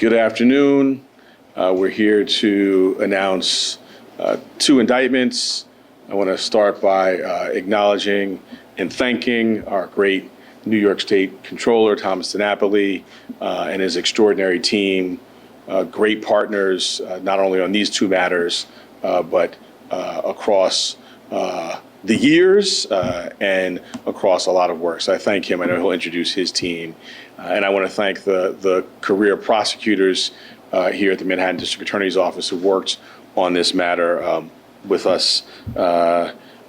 Good afternoon. We're here to announce two indictments. I want to start by acknowledging and thanking our great New York State Comptroller, Thomas DiNapoli, and his extraordinary team, great partners, not only on these two matters, but across the years and across a lot of work. So I thank him. I know he'll introduce his team. And I want to thank the career prosecutors here at the Manhattan District Attorney's Office who worked on this matter with us.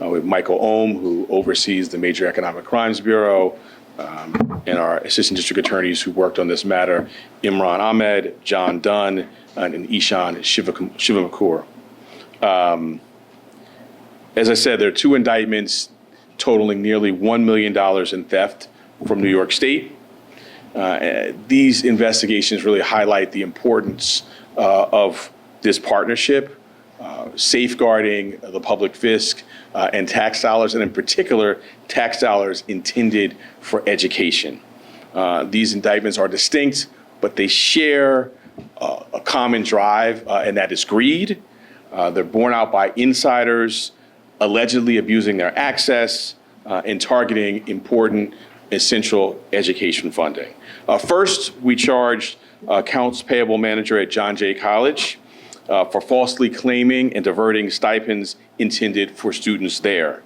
With Michael Ohm, who oversees the Major Economic Crimes Bureau, and our assistant district attorneys who worked on this matter, Imran Ahmed, John Dunn, and Ishan Shivamakur. As I said, there are two indictments totaling nearly $1 million in theft from New York State. These investigations really highlight the importance of this partnership, safeguarding the public fisc and tax dollars, and in particular, tax dollars intended for education. These indictments are distinct, but they share a common drive, and that is greed. They're borne out by insiders allegedly abusing their access and targeting important essential education funding. First, we charged accounts payable manager at John Jay College for falsely claiming and diverting stipends intended for students there.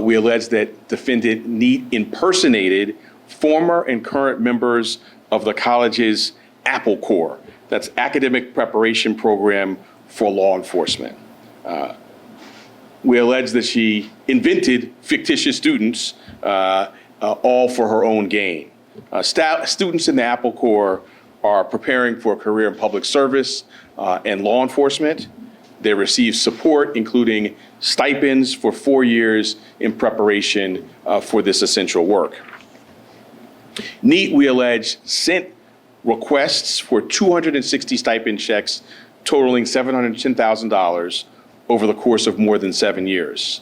We allege that defendant Neat impersonated former and current members of the college's Apple Corps, that's Academic Preparation Program for Law Enforcement. We allege that she invented fictitious students, all for her own gain. Students in the Apple Corps are preparing for a career in public service and law enforcement. They receive support, including stipends for 4 years in preparation for this essential work. Neat, we allege, sent requests for 260 stipend checks totaling $710,000 over the course of more than 7 years.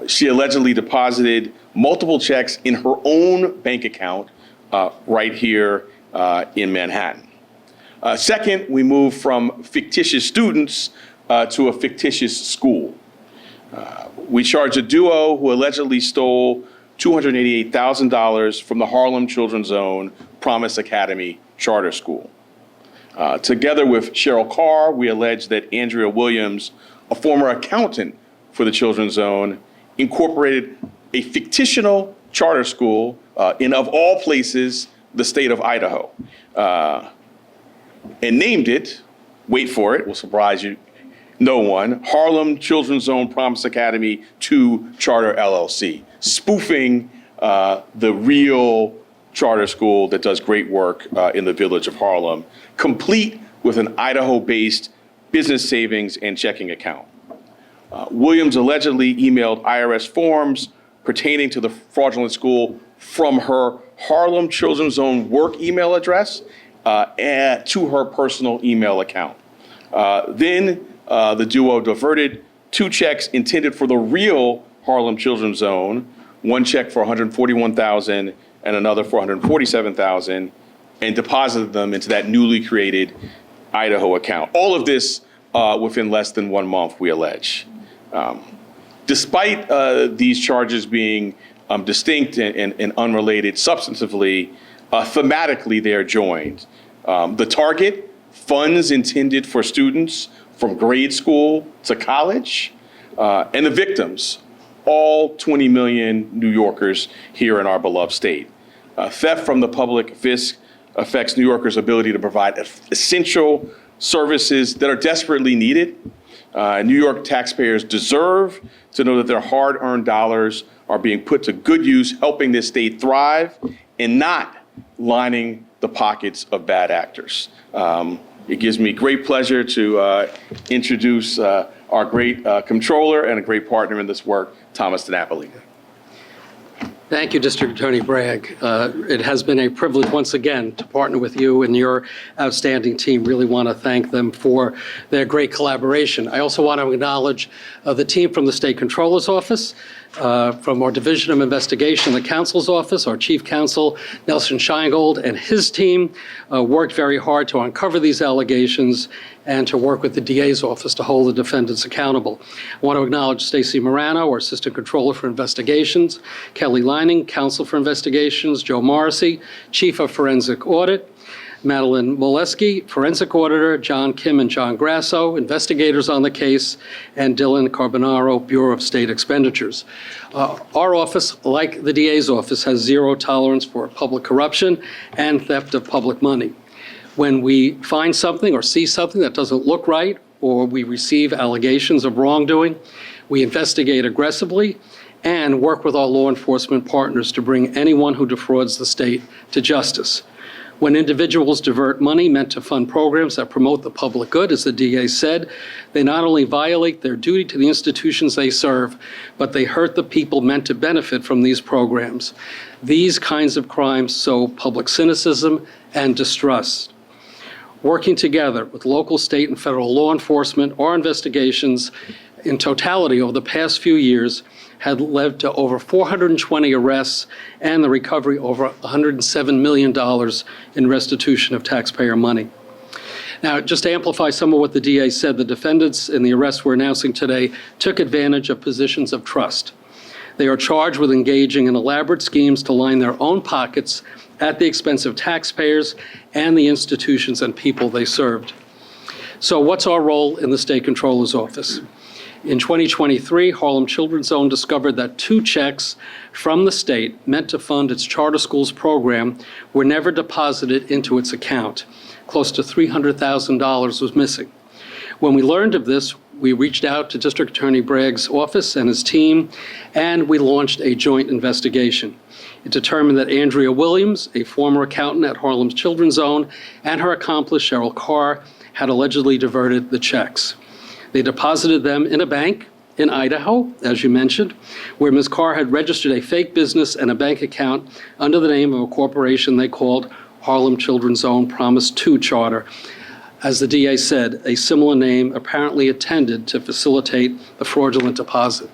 She allegedly deposited multiple checks in her own bank account right here in Manhattan. Second, we moved from fictitious students to a fictitious school. We charged a duo who allegedly stole $288,000 from the Harlem Children's Zone Promise Academy Charter School. Together with Cheryl Carr, we allege that Andrea Williams, a former accountant for the Children's Zone, incorporated a fictional charter school in, of all places, the state of Idaho, and named it, wait for it, will surprise you, no one, Harlem Children's Zone Promise Academy 2 Charter LLC, spoofing the real charter school that does great work in the village of Harlem, complete with an Idaho-based business savings and checking account. Williams allegedly emailed IRS forms pertaining to the fraudulent school from her Harlem Children's Zone work email address to her personal email account. Then the duo diverted 2 checks intended for the real Harlem Children's Zone, one check for $141,000 and another for $147,000, and deposited them into that newly created Idaho account. All of this within less than 1 month, we allege. Despite these charges being distinct and unrelated substantively, thematically they are joined. The target, funds intended for students from grade school to college, and the victims, all 20 million New Yorkers here in our beloved state. Theft from the public fisc affects New Yorkers' ability to provide essential services that are desperately needed. New York taxpayers deserve to know that their hard-earned dollars are being put to good use, helping this state thrive and not lining the pockets of bad actors. It gives me great pleasure to introduce our great comptroller and a great partner in this work, Thomas DiNapoli. Thank you, District Attorney Bragg. It has been a privilege once again to partner with you and your outstanding team. Really want to thank them for their great collaboration. I also want to acknowledge the team from the State Comptroller's Office, from our Division of Investigation, the counsel's office, our chief counsel, Nelson Scheingold, and his team worked very hard to uncover these allegations and to work with the DA's office to hold the defendants accountable. I want to acknowledge Stacey Morano, our Assistant Controller for Investigations, Kelly Lining, Counsel for Investigations, Joe Morrissey, Chief of Forensic Audit, Madeline Molesky, Forensic Auditor, John Kim and John Grasso, investigators on the case, and Dylan Carbonaro, Bureau of State Expenditures. Our office, like the DA's office, has zero tolerance for public corruption and theft of public money. When we find something or see something that doesn't look right, or we receive allegations of wrongdoing, we investigate aggressively and work with our law enforcement partners to bring anyone who defrauds the state to justice. When individuals divert money meant to fund programs that promote the public good, as the DA said, they not only violate their duty to the institutions they serve, but they hurt the people meant to benefit from these programs. These kinds of crimes sow public cynicism and distrust. Working together with local, state, and federal law enforcement, our investigations in totality over the past few years had led to over 420 arrests and the recovery over $107 million in restitution of taxpayer money. Now, just to amplify some of what the DA said, the defendants in the arrests we're announcing today took advantage of positions of trust. They are charged with engaging in elaborate schemes to line their own pockets at the expense of taxpayers and the institutions and people they served. So what's our role in the State Controller's Office? In 2023, Harlem Children's Zone discovered that 2 checks from the state meant to fund its charter schools program were never deposited into its account. Close to $300,000 was missing. When we learned of this, we reached out to District Attorney Bragg's office and his team, and we launched a joint investigation. It determined that Andrea Williams, a former accountant at Harlem's Children's Zone, and her accomplice, Cheryl Carr, had allegedly diverted the checks. They deposited them in a bank in Idaho, as you mentioned, where Ms. Carr had registered a fake business and a bank account under the name of a corporation they called Harlem Children's Zone Promise 2 Charter. As the DA said, a similar name apparently intended to facilitate the fraudulent deposit.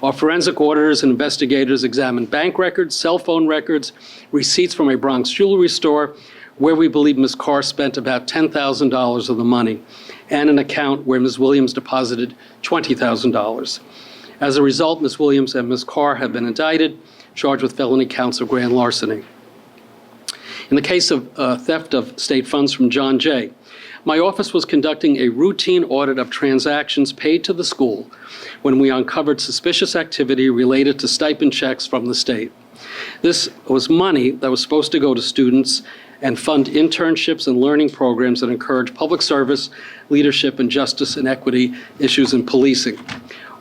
Our forensic auditors and investigators examined bank records, cell phone records, receipts from a Bronx jewelry store, where we believe Ms. Carr spent about $10,000 of the money, and an account where Ms. Williams deposited $20,000. As a result, Ms. Williams and Ms. Carr have been indicted, charged with felony counts of grand larceny. In the case of theft of state funds from John Jay, my office was conducting a routine audit of transactions paid to the school when we uncovered suspicious activity related to stipend checks from the state. This was money that was supposed to go to students and fund internships and learning programs that encourage public service, leadership, and justice and equity issues in policing.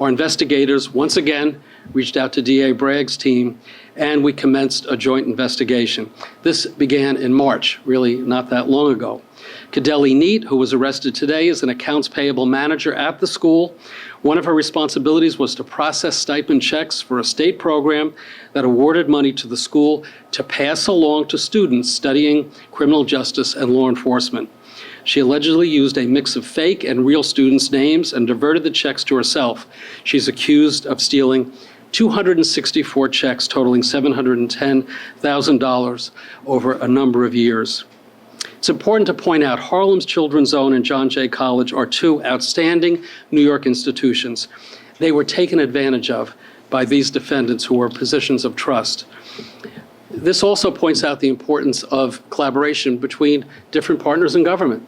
Our investigators, once again, reached out to DA Bragg's team, and we commenced a joint investigation. This began in March, really not that long ago. Kadeli Neat, who was arrested today, is an accounts payable manager at the school. One of her responsibilities was to process stipend checks for a state program that awarded money to the school to pass along to students studying criminal justice and law enforcement. She allegedly used a mix of fake and real students' names and diverted the checks to herself. She's accused of stealing 264 checks totaling $710,000 over a number of years. It's important to point out Harlem's Children's Zone and John Jay College are 2 outstanding New York institutions. They were taken advantage of by these defendants who were positions of trust. This also points out the importance of collaboration between different partners in government.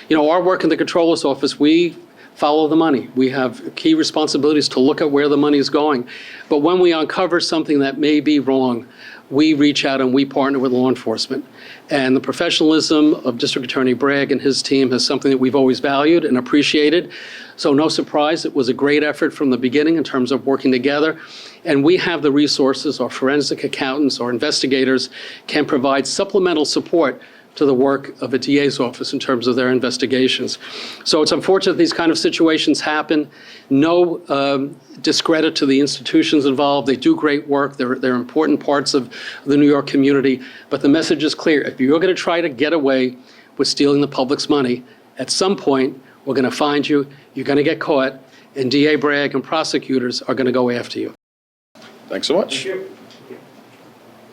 You know, our work in the Comptroller's office, we follow the money. We have key responsibilities to look at where the money is going. But when we uncover something that may be wrong, we reach out and we partner with law enforcement. And the professionalism of District Attorney Bragg and his team is something that we've always valued and appreciated. So no surprise, it was a great effort from the beginning in terms of working together. And we have the resources, our forensic accountants, our investigators can provide supplemental support to the work of a DA's office in terms of their investigations. So it's unfortunate these kind of situations happen. No discredit to the institutions involved. They do great work. They're important parts of the New York community. But the message is clear. If you're going to try to get away with stealing the public's money, at some point, we're going to find you, you're going to get caught, and DA Bragg and prosecutors are going to go after you. Thanks so much. Thank you.